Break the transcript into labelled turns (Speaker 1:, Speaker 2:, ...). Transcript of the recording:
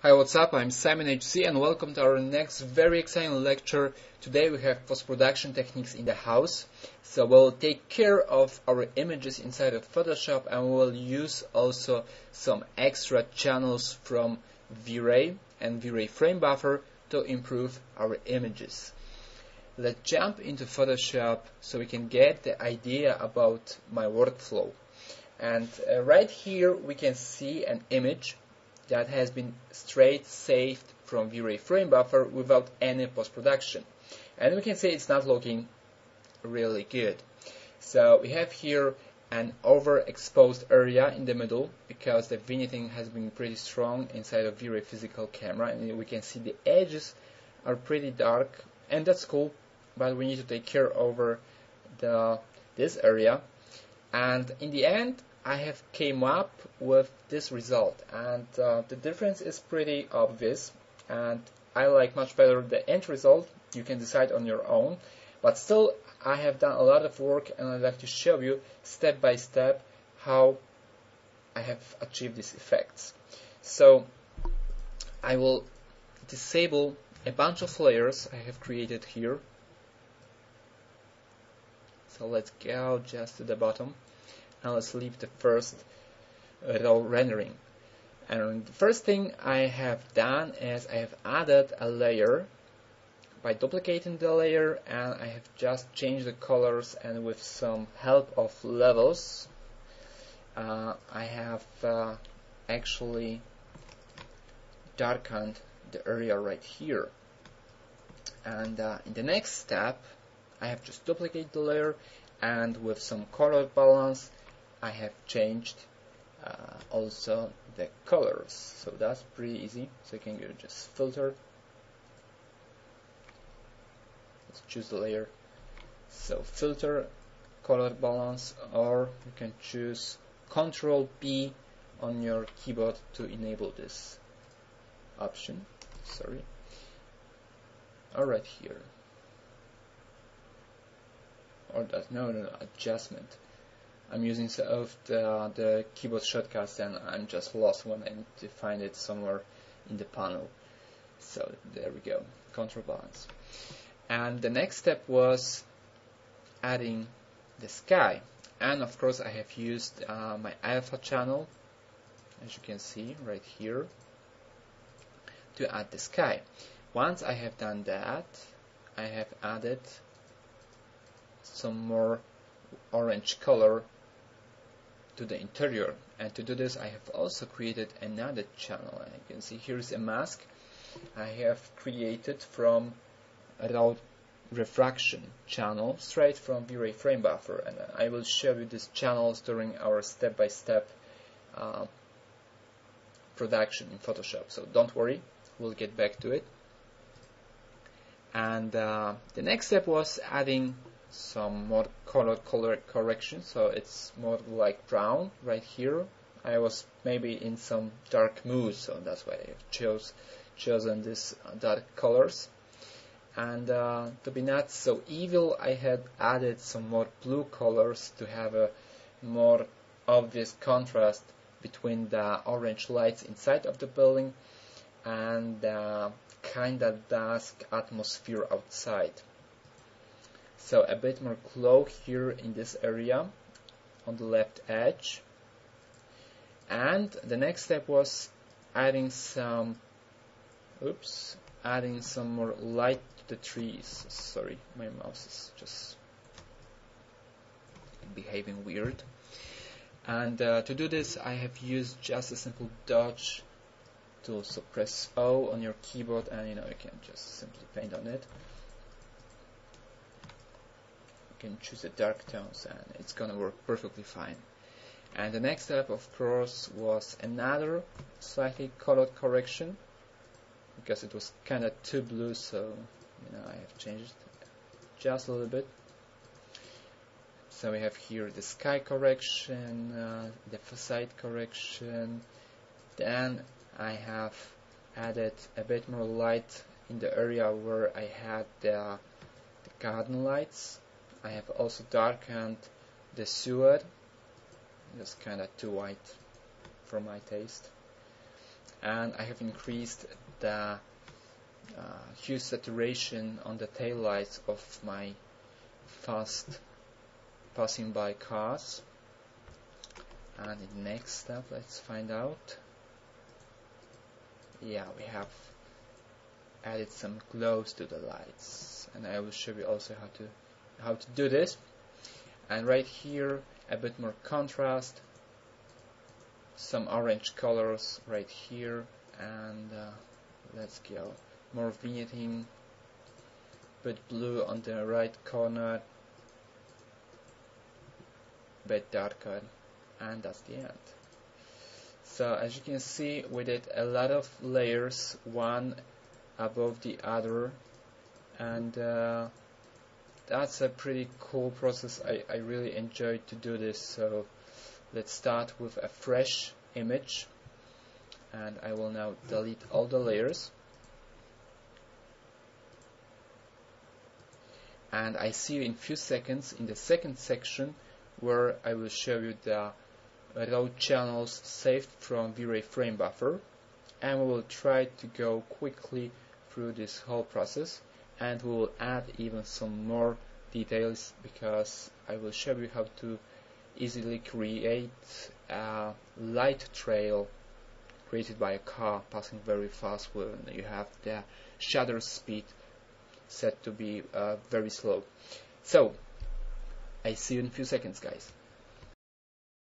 Speaker 1: Hi, what's up? I'm Simon HC and welcome to our next very exciting lecture. Today we have post-production techniques in the house. So we'll take care of our images inside of Photoshop and we'll use also some extra channels from V-Ray and V-Ray Frame Buffer to improve our images. Let's jump into Photoshop so we can get the idea about my workflow. And right here we can see an image that has been straight saved from V-Ray Frame Buffer without any post-production. And we can say it's not looking really good. So we have here an overexposed area in the middle because the vignetting has been pretty strong inside of V-Ray physical camera, and we can see the edges are pretty dark, and that's cool, but we need to take care over this area. And in the end I have came up with this result, and the difference is pretty obvious, and I like much better the end result. You can decide on your own, but still I have done a lot of work and I'd like to show you step by step how I have achieved these effects. So I will disable a bunch of layers I have created here. So let's go just to the bottom. Now let's leave the first raw rendering. And the first thing I have done is I have added a layer by duplicating the layer, and I have just changed the colors, and with some help of levels I have actually darkened the area right here. And in the next step I have just duplicate the layer, and with some color balance I have changed also the colors. So that's pretty easy. So you can go just filter. Let's choose the layer. So filter, color balance, or you can choose Ctrl B on your keyboard to enable this option. Sorry. Or right here. Or that, no, adjustment. I'm using some of the keyboard shortcuts and I'm just lost when I need to find it somewhere in the panel. So there we go, Ctrl balance. And the next step was adding the sky. And of course I have used my alpha channel, as you can see right here, to add the sky. Once I have done that, I have added some more orange color to the interior, and to do this I have also created another channel. And you can see here's a mask I have created from a raw refraction channel straight from V-Ray Frame Buffer, and I will show you these channels during our step-by-step production in Photoshop, so don't worry, we'll get back to it. And the next step was adding some more color correction, so it's more like brown right here. I was maybe in some dark mood, so that's why I have chosen these dark colors. And to be not so evil, I had added some more blue colors to have a more obvious contrast between the orange lights inside of the building and the kinda dusk atmosphere outside. So a bit more glow here in this area on the left edge. And the next step was adding some more light to the trees. Sorry, my mouse is just behaving weird. And to do this I have used just a simple dodge tool. So press O on your keyboard and you can just simply paint on it. Can choose the dark tones and it's gonna work perfectly fine. And the next step of course was another slightly color correction because it was kinda too blue, so I have changed it just a little bit. So we have here the sky correction, the facade correction, then I have added a bit more light in the area where I had the garden lights. I have also darkened the sewer, just kinda too white for my taste. and I have increased the hue saturation on the tail lights of my fast passing by cars. And in the next step, let's find out. Yeah, we have added some glows to the lights, and I will show you also how to do this. And right here, a bit more contrast, some orange colors right here, and let's go more vignetting, bit blue on the right corner, bit darker, and that's the end. So as you can see, we did a lot of layers, one above the other, and that's a pretty cool process. I really enjoyed to do this. So let's start with a fresh image, and I will now delete all the layers, and I see you in few seconds in the second section, where I will show you the raw channels saved from V-Ray frame buffer, and we will try to go quickly through this whole process, and we will add even some more details, because I will show you how to easily create a light trail created by a car passing very fast when you have the shutter speed set to be very slow. So I see you in a few seconds, guys.